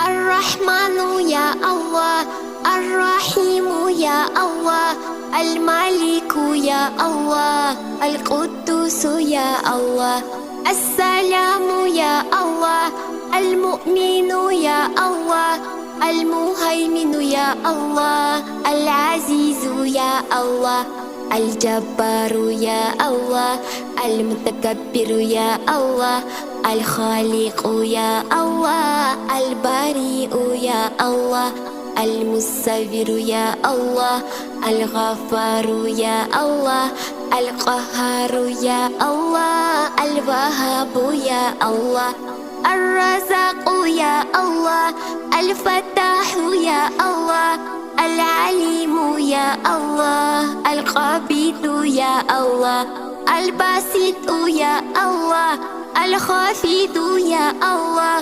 الرحمن يا الله، الرحيم يا الله، الملك يا الله، القدوس يا الله، السلام يا الله، المؤمن يا الله، المهيمن يا الله، العزيز يا الله، الجبار يا الله، المتكبر يا الله، الخالق يا الله، البريء يا الله، المصور يا الله، الغفار يا الله، القهار يا الله، الوهاب يا الله، الرزاق يا الله، الفتاح يا الله، العليم يا الله، القبيض يا الله، الباسط يا الله، الخافض يا الله،